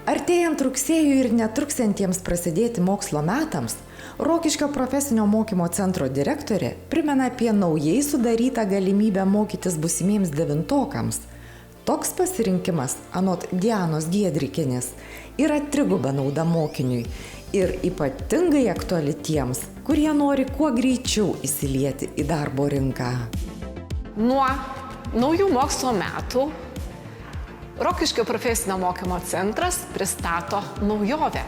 Artėjant rugsėjui ir netruksiantiems prasidėti mokslo metams, Rokiškio profesinio mokymo centro direktorė primena apie naujai sudarytą galimybę mokytis būsimiems devintokams. Toks pasirinkimas, anot Dianos Giedrikienės, yra triguba nauda mokiniui ir ypatingai aktuali tiems, kurie nori kuo greičiau įsilieti į darbo rinką. Nuo naujų mokslo metų Rokiškio profesinio mokymo centras pristato naujovę.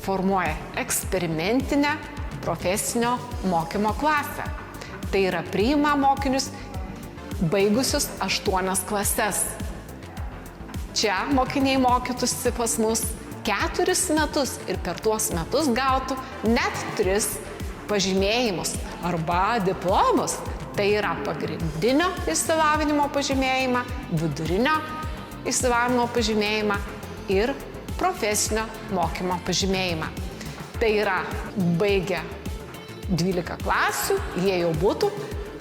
Formuoja eksperimentinę profesinio mokymo klasę. Tai yra priima mokinius baigusius 8 klases. Čia mokiniai mokytųsi pas mus 4 metus ir per tuos metus gautų net 3 pažymėjimus arba diplomus. Tai yra pagrindinio išsilavinimo pažymėjimą, vidurinio išsilavinimo pažymėjimą ir profesinio mokymo pažymėjimą. Tai yra baigę 12 klasių, jie jau būtų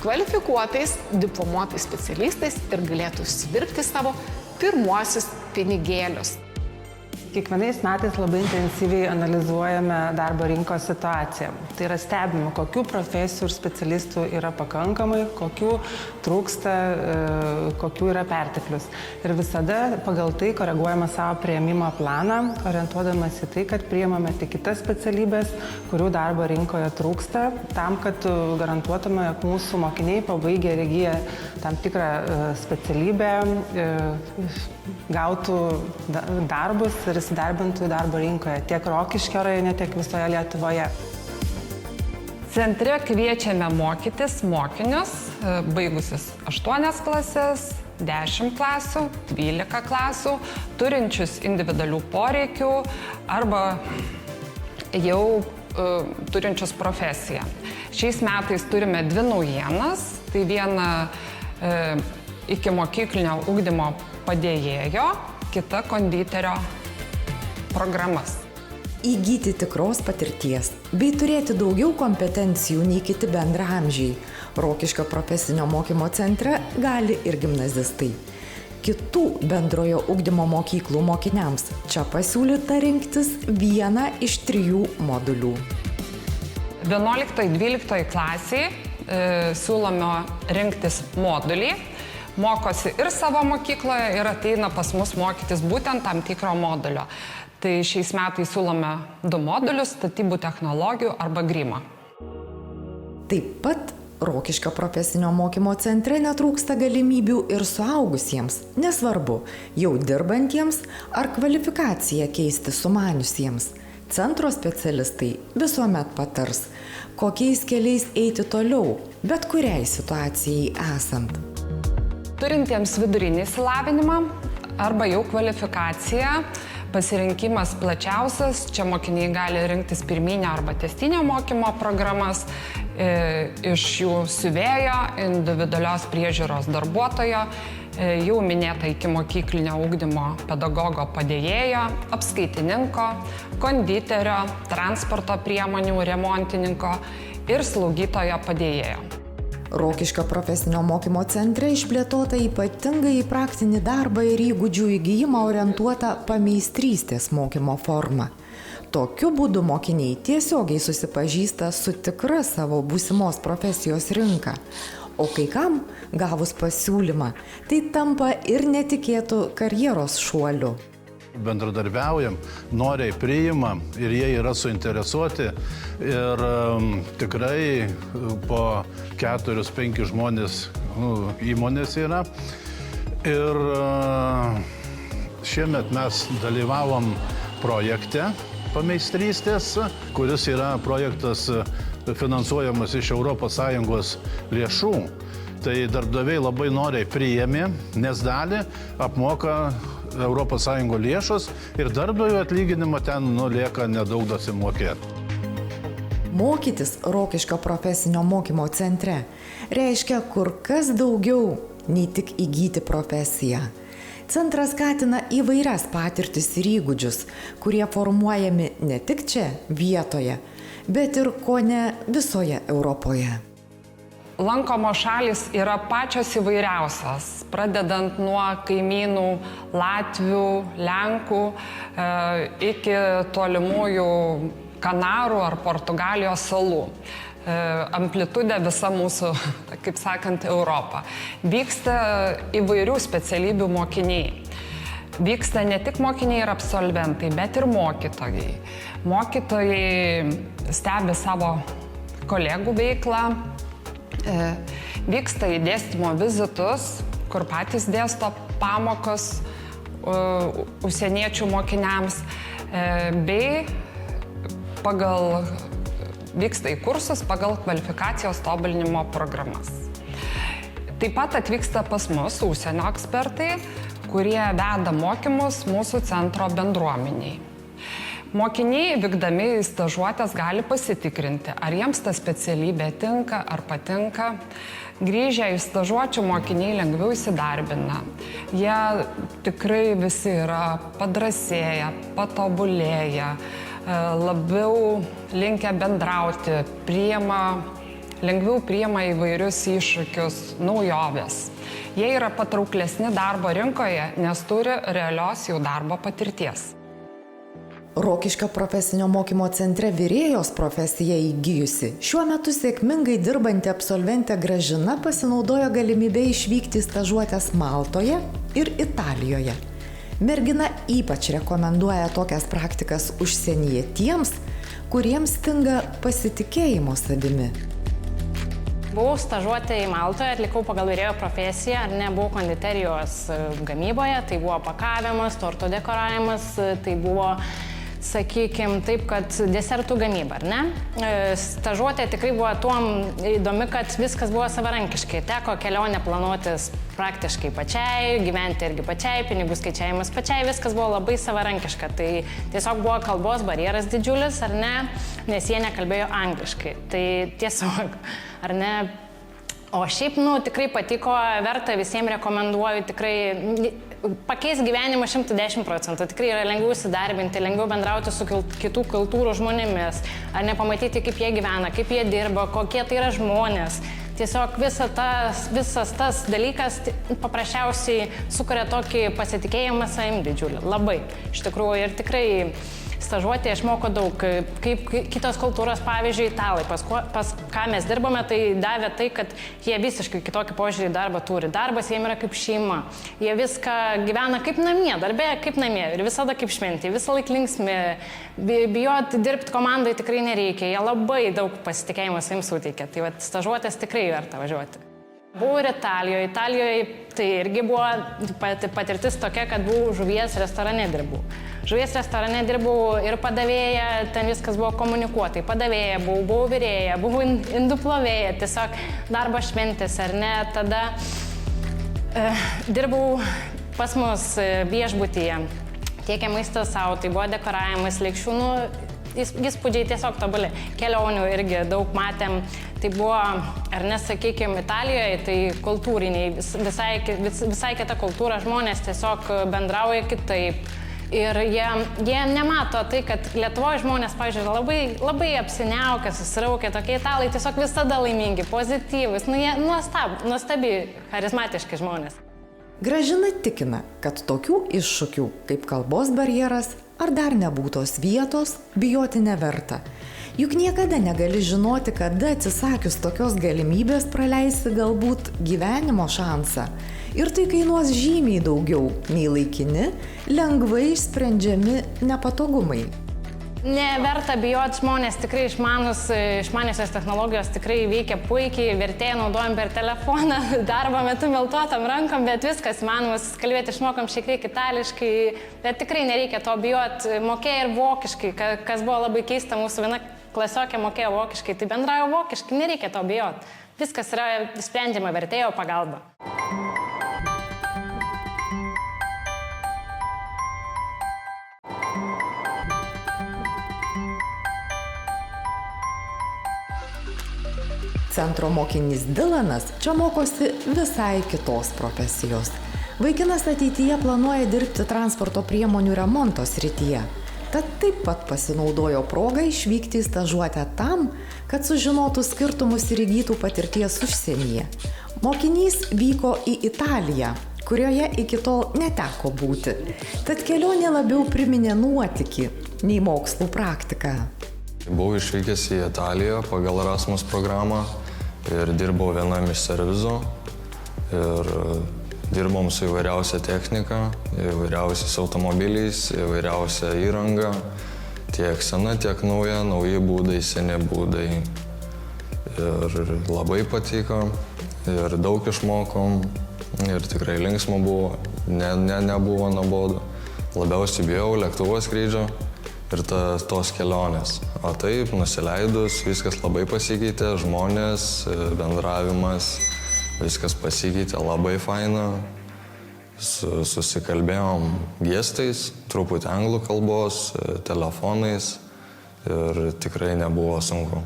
kvalifikuotais, diplomuotais specialistais ir galėtų užsidirbti savo pirmuosius pinigėlius. Kiekvienais metais labai intensyviai analizuojame darbo rinkos situaciją. Tai yra stebima, kokių profesijų ir specialistų yra pakankamai, kokių trūksta, kokių yra perteklius. Ir visada pagal tai koreguojame savo priėmimo planą, orientuodamas į tai, kad priėmame tik kitas specialybės, kurių darbo rinkoje trūksta, tam, kad garantuotume, jog mūsų mokiniai pabaigę ir įgiję tam tikrą specialybę gautų darbus ir įsidarbintų darbo rinkoje tiek Rokiškio rajone, tiek visoje Lietuvoje. Centre kviečiame mokytis mokinius, baigusius 8 klases, 10 klasių, 12 klasių, turinčius individualių poreikių arba jau turinčius profesiją. Šiais metais turime 2 naujienas. Tai viena iki mokyklinio ugdymo padėjėjo, kita konditerio programas. Įgyti tikros patirties bei turėti daugiau kompetencijų nei kiti bendraamžiai Rokiškio profesinio mokymo centre gali ir gimnazistai. Kitų bendrojo ugdymo mokyklų mokiniams čia pasiūlyta rinktis vieną iš 3 modulių. 11-12 klasiai siūlome rinktis modulį. Mokosi ir savo mokykloje ir ateina pas mus mokytis būtent tam tikro modulio. Tai šiais metais siūlome 2 modulius – statybų technologijų arba grimą. Taip pat Rokiškio profesinio mokymo centre netrūksta galimybių ir suaugusiems, nesvarbu, jau dirbantiems ar kvalifikaciją keisti sumaniusiems. Centro specialistai visuomet patars, kokiais keliais eiti toliau, bet kuriai situacijai esant. Turintiems vidurinį išsilavinimą arba jau kvalifikaciją, pasirinkimas plačiausias. Čia mokiniai gali rinktis pirminio arba tęstinio mokymo programas, iš jų siuvėjo, individualios priežiūros darbuotojo, jau minėta iki mokyklinio ugdymo pedagogo padėjėjo, apskaitininko, konditerio, transporto priemonių remontininko ir slaugytojo padėjėjo. Rokiškio profesinio mokymo centre išplėtota ypatingai į praktinį darbą ir įgūdžių įgijimą orientuota pameistrystės mokymo forma. Tokiu būdu mokiniai tiesiogiai susipažįsta su tikra savo būsimos profesijos rinka. O kai kam, gavus pasiūlymą, tai tampa ir netikėtų karjeros šuoliu. Bendradarbiaujam, noriai priima ir jie yra suinteresuoti ir tikrai po 4-5 žmonės įmonės yra. Ir šiemet mes dalyvavom projekte pameistrystės, kuris yra projektas finansuojamas iš ES lėšų. Tai darbdaviai labai noriai priėmė, nes dalį apmoka ES lėšos ir darbdavio atlyginimo ten lieka nedaug dasimokėti. Mokytis Rokiškio profesinio mokymo centre reiškia kur kas daugiau nei tik įgyti profesiją. Centras skatina įvairias patirtis ir įgūdžius, kurie formuojami ne tik čia, vietoje, bet ir kone visoje Europoje. lankomos šalys yra pačios įvairiausios, pradedant nuo kaimynų Latvių, Lenkų iki tolimųjų Kanarų ar Portugalijos salų. Amplitudė visa mūsų, kaip sakant, Europa. Vyksta įvairių specialybių mokiniai. Vyksta ne tik mokiniai ir absolventai, bet ir mokytojai. Mokytojai stebi savo kolegų veiklą, vyksta į dėstymo vizitus, kur patys dėsto pamokas užsieniečių mokiniams, bei vyksta į kursus pagal kvalifikacijos tobulinimo programas. Taip pat atvyksta pas mus užsienio ekspertai, kurie veda mokymus mūsų centro bendruomeniai. Mokiniai vykdami į stažuotės gali pasitikrinti, ar jiems ta specialybė tinka ar patinka. Grįžę į stažuočių mokiniai lengviau įsidarbina. Jie tikrai visi yra padrasėję, patobulėję, labiau linkę bendrauti, lengviau priima įvairius iššūkius, naujoves. Jie yra patrauklesni darbo rinkoje, nes turi realios jų darbo patirties. Rokiškio profesinio mokymo centre virėjos profesiją įgijusi, šiuo metu sėkmingai dirbanti absolventė Gražina pasinaudojo galimybę išvykti į stažuotės Maltoje ir Italijoje. Mergina ypač rekomenduoja tokias praktikas užsienyje tiems, kuriems stinga pasitikėjimo savimi. Buvau stažuotė į Maltoje, atlikau pagal virėjo profesiją, buvau konditerijos gamyboje, tai buvo pakavimas, torto dekoravimas, tai buvo, sakykime, taip, kad desertų gamyba, Stažuotė tikrai buvo tuom įdomi, kad viskas buvo savarankiškai. Teko kelionę planuotis praktiškai pačiai, gyventi irgi pačiai, pinigų skaičiavimas pačiai, viskas buvo labai savarankiška. Tai tiesiog buvo kalbos barjeras didžiulis, nes jie nekalbėjo angliškai. Tai tiesiog, O šiaip, tikrai patiko, verta, visiems rekomenduoju, tikrai pakeis gyvenimą 110%, tikrai yra lengviau įsidarbinti, lengviau bendrauti su kitų kultūrų žmonėmis, pamatyti, kaip jie gyvena, kaip jie dirba, kokie tai yra žmonės. Tiesiog visas tas dalykas paprasčiausiai sukuria tokį pasitikėjimą savim didžiulį, labai. Iš tikrųjų, ir tikrai stažuotėje išmoko daug, kaip kitos kultūros, pavyzdžiui, italai, pas ką mes dirbame, tai davė tai, kad jie visiškai kitokį požiūrį į darbą turi. Darbas jiems yra kaip šeima. Jie viską gyvena kaip namie, darbė kaip namie ir visada kaip šventė, visą laiką linksmi. Bijoti dirbti komandai tikrai nereikia, jie labai daug pasitikėjimo savim suteikia. Tai stažuotės tikrai verta važiuoti. Buvau ir Italijoje. Italijoje tai irgi buvo patirtis tokia, kad buvau žuvies restorane dirbau. Žuvies restorane dirbau ir padavėja, ten viskas buvo komunikuotai. Padavėja buvau virėja, buvau indų plovėja, tiesiog darbo šventės, Tada dirbau pas mus viešbutyje. Tiekė maistą savo, tai buvo dekoravimas, lėkščių, įspūdžiai tiesiog tobuli. Kelionių irgi daug matėm. Tai buvo, sakykime, Italijoje, tai kultūriniai, visai kita kultūra, žmonės tiesiog bendrauja kitaip. Ir jie nemato tai, kad Lietuvoje žmonės, pavyzdžiui, labai apsiniaukę, susiraukę, tokie italai tiesiog visada laimingi, pozityvus, jie nuostabi, charizmatiški žmonės. Gražina tikina, kad tokių iššūkių kaip kalbos barjeras ar dar nebūtos vietos bijoti neverta. Juk niekada negali žinoti, kada atsisakius tokios galimybės praleisi galbūt gyvenimo šansą. Ir tai kainuos žymiai daugiau nei laikini, lengvai išsprendžiami nepatogumai. Neverta bijoti, žmonės tikrai išmaniosios technologijos tikrai veikia puikiai, vertėjai naudojam per telefoną, darbo metu meltuotam rankom, bet viskas įmanomas, kalbėti išmokom šiek tiek itališkai, bet tikrai nereikia to bijoti, mokėjo ir vokiškai, kas buvo labai keista, mūsų viena klasiokė mokėjo vokiškai, tai bendrauja vokiškai, nereikia to bijoti, viskas yra sprendžiama vertėjo pagalba. Centro mokinys Dilanas čia mokosi visai kitos profesijos. Vaikinas ateityje planuoja dirbti transporto priemonių remonto srityje. tad taip pat pasinaudojo progą išvykti į stažuotę tam, kad sužinotų skirtumus ir įgytų patirties užsienyje. Mokinys vyko į Italiją, kurioje iki tol neteko būti, tad kelionė labiau priminė nuotykį nei mokslų praktiką. Buvau išvykęs į Italiją pagal Erasmus programą ir dirbau vienam iš servizų ir dirbom su įvairiausia technika, įvairiausiais automobiliais, įvairiausia įranga, tiek sena, tiek nauja, nauji būdai, seni būdai. Ir labai patiko, ir daug išmokom, ir tikrai linksma buvo, nebuvo nuobodu. Labiausiai bijau lėktuvo skrydžio ir tos kelionės. O taip, nusileidus, viskas labai pasikeitė, žmonės, bendravimas, viskas pasikeitė, labai faina. Susikalbėjom gestais, truputį anglų kalbos, telefonais ir tikrai nebuvo sunku.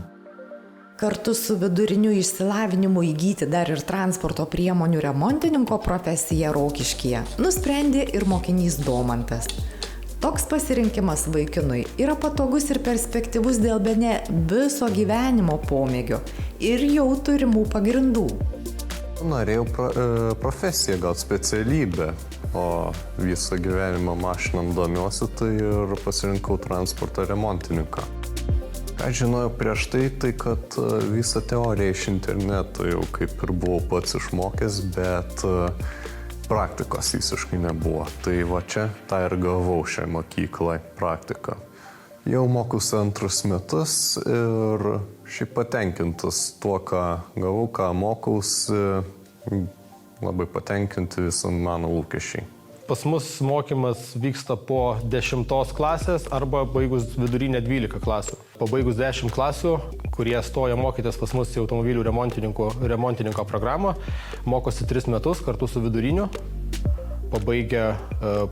Kartu su viduriniu išsilavinimu įgyti dar ir transporto priemonių remontininko profesiją Rokiškyje nusprendė ir mokinys Domantas. Toks pasirinkimas vaikinui yra patogus ir perspektyvus dėl bene viso gyvenimo pomėgio ir jau turimų pagrindų. Norėjau profesiją, gal specialybę, o visą gyvenimą mašinom domiuosi, tai ir pasirinkau transporto remontininką. Ką žinojau prieš tai kad visą teoriją iš interneto jau kaip ir buvau pats išmokęs, bet praktikos visiškai nebuvo. Tai va čia tą ir gavau šiai mokyklai praktiką. Jau mokusi 2 metus ir šiaip patenkintas tuo, ką gavau, ką mokausi, labai patenkinti visą mano lūkesčiai. Pas mus mokymas vyksta po 10 klasės arba baigus vidurinę 12 klasių. Pabaigus 10 klasių, kurie stoja mokytis pas mus į automobilių remontininko programą, mokosi 3 metus kartu su viduriniu, pabaigia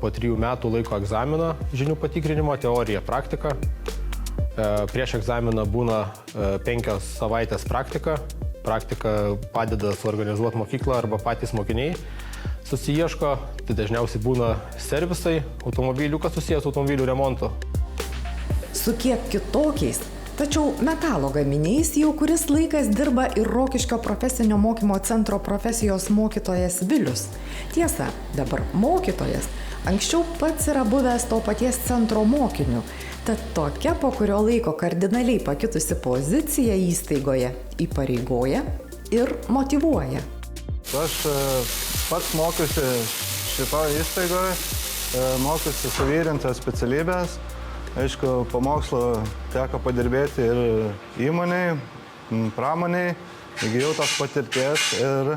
po 3 metų laiko egzaminą žinių patikrinimo, teorija, praktika. Prieš egzaminą būna 5 savaitės praktika. Praktika padeda suorganizuoti mokyklą arba patys mokiniai susiieško. Tai dažniausiai būna servisai automobilių, kas susijęs su automobilių remontu. Su kiek kitokiais, tačiau metalo gaminiais jau kuris laikas dirba ir Rokiškio profesinio mokymo centro profesijos mokytojas Vilius. Tiesa, dabar mokytojas, anksčiau pats yra buvęs to paties centro mokiniu, tad tokia po kurio laiko kardinaliai pakitusi pozicija įstaigoje įpareigoja ir motyvuoja. Aš pats mokiausi šitoje įstaigoje, mokiausi suvyrintos specialybės. Aišku, po mokslo teko padirbėti ir įmoniai, pramoniai, įgijau tos patirties ir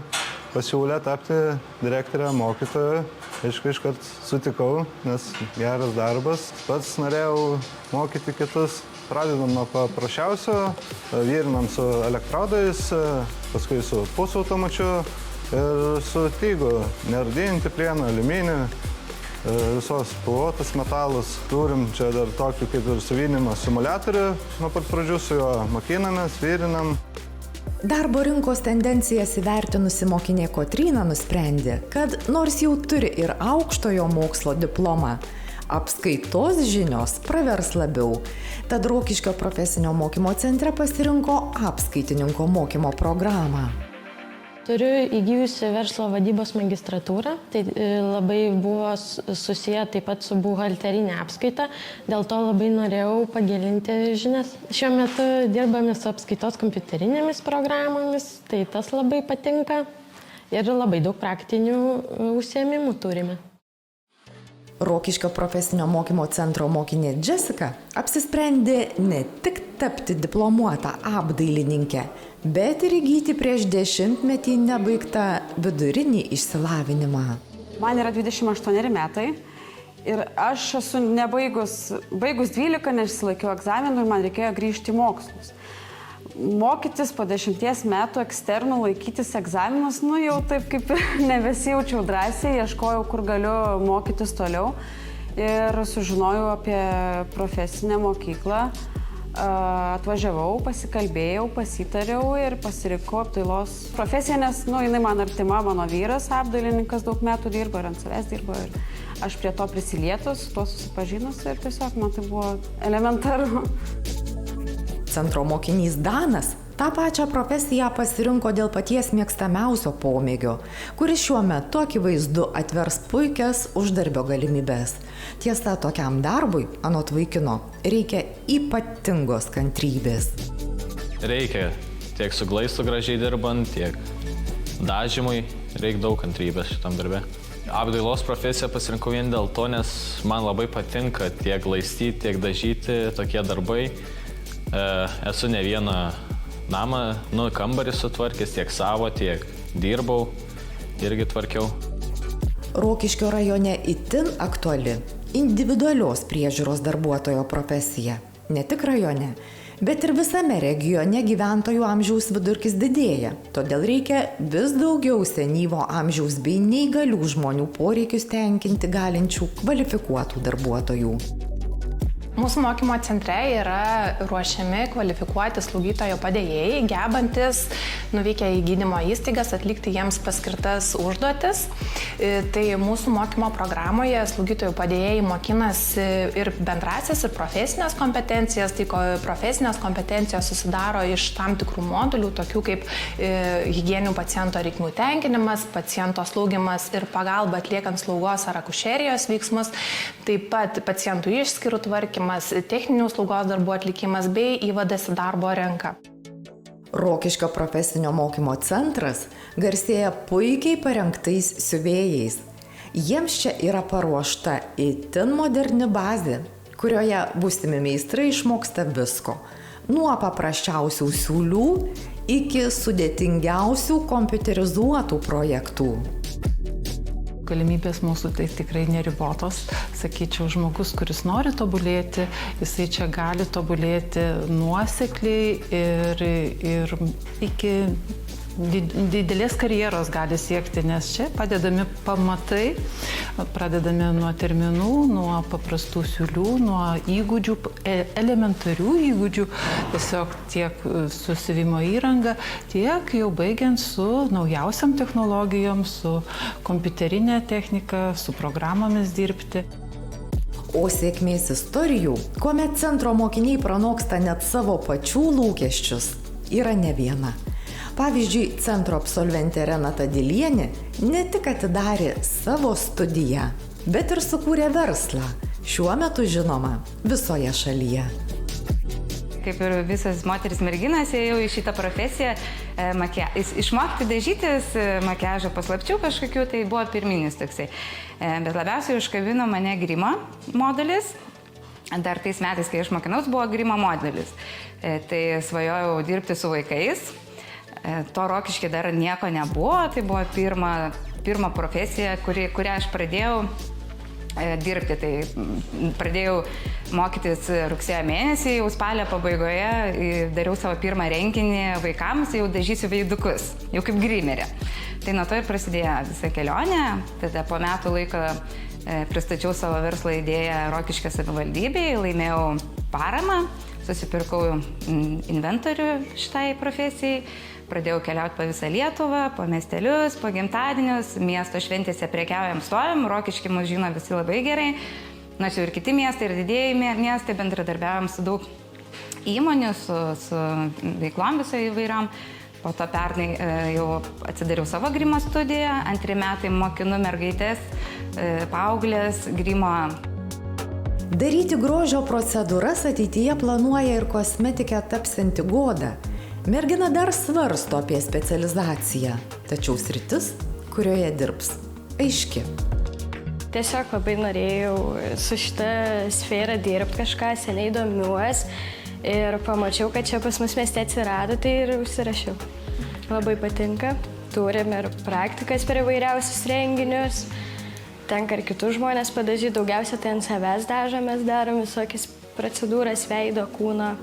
pasiūlė tapti direktorę mokytoją. Aišku, iškart sutikau, nes geras darbas. Pats norėjau mokyti kitus. Pradedam nuo paprasčiausio, vyrinam su elektrodais, paskui su pusautomačiu ir su tygu, neardinti plieną, aliuminį, visos spalvotas metalus. Turim čia dar tokį kaip ir suvinimo simuliatorių. Nuo pat pradžių su juo mokinamės, vyrinam. Darbo rinkos tendencijas įvertinusi mokinė Kotryna nusprendė, kad nors jau turi ir aukštojo mokslo diplomą, apskaitos žinios pravers labiau. Tad Rokiškio profesinio mokymo centre pasirinko apskaitininko mokymo programą. Turiu įgijusi verslo vadybos magistratūrą, tai labai buvo susiję taip pat su buhalterinė apskaita, dėl to labai norėjau pagilinti žinias. Šiuo metu dirbame su apskaitos kompiuterinėmis programomis, tai tas labai patinka ir labai daug praktinių užsiėmimų turime. Rokiškio profesinio mokymo centro mokinė Jessica apsisprendė ne tik tapti diplomuotą apdailininkę, bet ir įgyti prieš 10-metį nebaigtą vidurinį išsilavinimą. Man yra 28 metai ir aš esu baigus 12, nesilaikiau egzaminų ir man reikėjo grįžti į mokslus. Mokytis po 10 metų eksternų laikytis egzaminus, jau taip kaip nebesijaučiau drąsiai, ieškojau, kur galiu mokytis toliau ir sužinojau apie profesinę mokyklą Atvažiavau, pasikalbėjau, pasitariau ir pasirinkau apdailos profesiją, nes, jinai man artima, mano vyras, apdailininkas daug metų dirbo ir ant savęs dirbo ir aš prie to prisilietus, tuo susipažinus ir tiesiog man tai buvo elementaru. Centro mokinys Danas tą pačią profesiją pasirinko dėl paties mėgstamiausio pomėgio, kuris šiuo metu akivaizdu atvers puikias uždarbio galimybės. Tiesa, tokiam darbui, anot vaikino, reikia ypatingos kantrybės. Reikia tiek su glaistu gražiai dirbant, tiek dažymui, reikia daug kantrybės šitam darbe. Apdailos profesiją pasirinkau vien dėl to, nes man labai patinka tiek glaistyti, tiek dažyti tokie darbai. Esu ne vieną namą, kambarį sutvarkęs, tiek savo, tiek dirbau, irgi tvarkiau. Rokiškio rajone itin aktuali individualios priežiūros darbuotojo profesija. Ne tik rajone, bet ir visame regione gyventojų amžiaus vidurkis didėja. Todėl reikia vis daugiau senyvo amžiaus bei neįgalių žmonių poreikius tenkinti galinčių kvalifikuotų darbuotojų. Mūsų mokymo centre yra ruošiami kvalifikuoti slaugytojo padėjėjai, gebantis nuvykę į gydymo įstaigas atlikti jiems paskirtas užduotis. Tai mūsų mokymo programoje slaugytojų padėjėjai mokinasi ir bendrasias, ir profesinės kompetencijas. Tai profesinės kompetencijos susidaro iš tam tikrų modulių, tokių kaip higieninių paciento reikmių tenkinimas, paciento slaugimas ir pagalba atliekant slaugos ar akušerijos veiksmus, taip pat pacientų išskyrų tvarkymas, techninių slaugos darbų atlikimas bei įvadas į darbo rinką. Rokiškio profesinio mokymo centras garsėja puikiai parengtais siuvėjais. Jiems čia yra paruošta itin moderni bazė, kurioje būsimi meistrai išmoksta visko. Nuo paprasčiausių siūlių iki sudėtingiausių kompiuterizuotų projektų. Galimybės mūsų tai tikrai neribotos. Sakyčiau, žmogus, kuris nori tobulėti, jisai čia gali tobulėti nuosekliai ir iki didelės karjeros gali siekti, nes čia padedami pamatai, pradedame nuo terminų, nuo paprastų siūlių, nuo įgūdžių, elementarių įgūdžių, tiesiog tiek su siuvimo įranga, tiek jau baigiant su naujausiam technologijom, su kompiuterinė technika, su programomis dirbti. O sėkmės istorijų, kuomet centro mokiniai pranoksta net savo pačių lūkesčius, yra ne viena. Pavyzdžiui, centro absolventė Renata Dilienė ne tik atidarė savo studiją, bet ir sukūrė verslą, šiuo metu žinoma visoje šalyje. Kaip ir visas moteris merginas, ėjau į šitą profesiją, išmokti dažytis makiažo paslapčių kažkokių, tai buvo pirminis toksai. Bet labiausiai užkabino mane grimo modulis. Dar tais metais, kai aš mokinaus, buvo grimo modulis. Tai svajojau dirbti su vaikais. To Rokišky dar nieko nebuvo, tai buvo pirma profesija, kurią aš pradėjau dirbti. Tai pradėjau mokytis rugsėjo mėnesį, jau spalio pabaigoje dariau savo pirmą renginį vaikams, jau dažysiu veidukus, jau kaip grimerė. Tai nuo to ir prasidėjo visa kelionė, tada po metų laiko pristačiau savo verslo idėją Rokiškio savivaldybei, laimėjau paramą, susipirkau inventorių šitai profesijai. Pradėjau keliauti po visą Lietuvą, po miestelius, po gimtadienius, miesto šventėse prekiaujam stovim, Rokiškį mus žino visi labai gerai, nors jau ir kiti miestai, ir didieji miestai, bendradarbiavom su daug įmonių, su veiklom visai įvairiom. Po to pernai jau atsidariau savo grimo studiją, 2 metai mokinu mergaitės, paauglės grimo. Daryti grožio procedūras ateityje planuoja ir kosmetikė tapsianti Goda. Mergina dar svarsto apie specializaciją, tačiau sritis, kurioje dirbs, aiški. Tiesiog labai norėjau su šitą sferą dirbti kažką, seniai domiuos ir pamačiau, kad čia pas mus mieste atsirado, tai ir užsirašiau. Labai patinka, turim ir praktikas per įvairiausius renginius, tenka ir kitus žmonės padažyti, daugiausia tai ant savęs dažomės, darom visokias procedūras veido, kūno.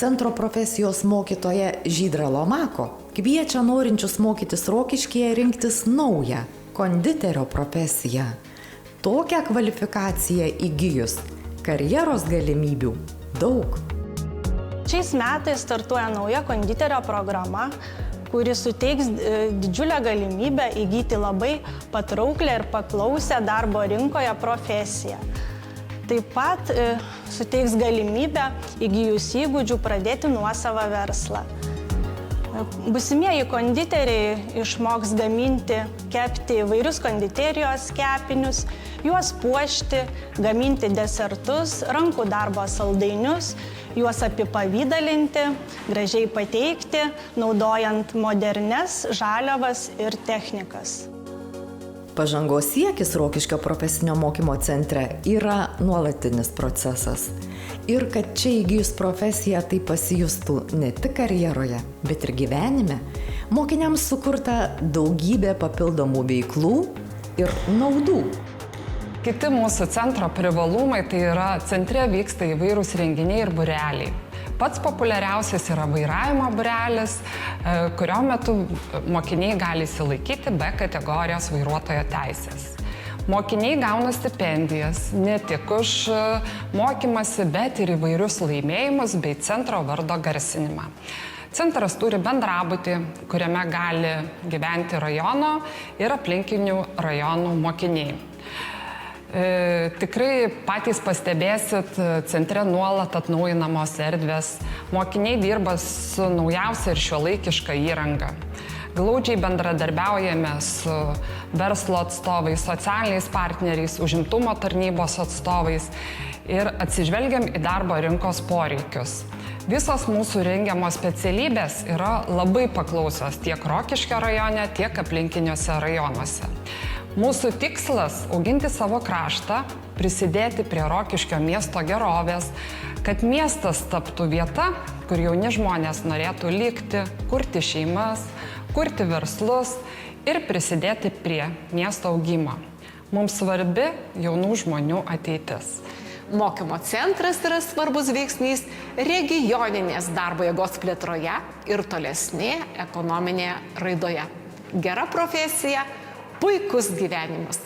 Centro profesijos mokytoja Žydra Lomako kviečia norinčius mokytis Rokiškyje rinktis naują konditerio profesiją. Tokią kvalifikaciją įgijus karjeros galimybių daug. Šiais metais startuoja nauja konditerio programa, kuri suteiks didžiulę galimybę įgyti labai patrauklę ir paklausę darbo rinkoje profesiją. Taip pat suteiks galimybę įgijus įgūdžių pradėti nuosavą verslą. Būsimieji konditeriai išmoks gaminti, kepti įvairius konditerijos kepinius, juos puošti, gaminti desertus, rankų darbo saldainius, juos apipavydalinti, gražiai pateikti, naudojant modernes žaliavas ir technikas. Pažangos siekis Rokiškio profesinio mokymo centre yra nuolatinis procesas. Ir kad čia įgijus profesiją tai pasijustų ne tik karjeroje, bet ir gyvenime, mokiniams sukurta daugybė papildomų veiklų ir naudų. Kiti mūsų centro privalumai tai yra centre vyksta įvairūs renginiai ir būreliai. Pats populiariausias yra vairavimo būrelis, kurio metu mokiniai gali išsilaikyti B kategorijos vairuotojo teisės. Mokiniai gauna stipendijas ne tik už mokymasi, bet ir įvairius laimėjimus bei centro vardo garsinimą. Centras turi bendrabutį, kuriame gali gyventi rajono ir aplinkinių rajonų mokiniai. Tikrai patys pastebėsit, centre nuolat atnaujinamos erdvės, mokiniai dirba su naujausia ir šiuolaikiška įranga. Glaudžiai bendradarbiaujame su verslo atstovais, socialiniais partneriais, užimtumo tarnybos atstovais ir atsižvelgiam į darbo rinkos poreikius. Visos mūsų rengiamos specialybės yra labai paklausios tiek Rokiškio rajone, tiek aplinkiniuose rajonuose. Mūsų tikslas – auginti savo kraštą, prisidėti prie Rokiškio miesto gerovės, kad miestas taptų vieta, kur jauni žmonės norėtų likti, kurti šeimas, kurti verslus ir prisidėti prie miesto augimo. Mums svarbi jaunų žmonių ateitis. Mokymo centras yra svarbus veiksnys regioninės darbo jėgos plėtroje ir tolesnėje ekonominėje raidoje. Gera profesija, puikus gyvenimas.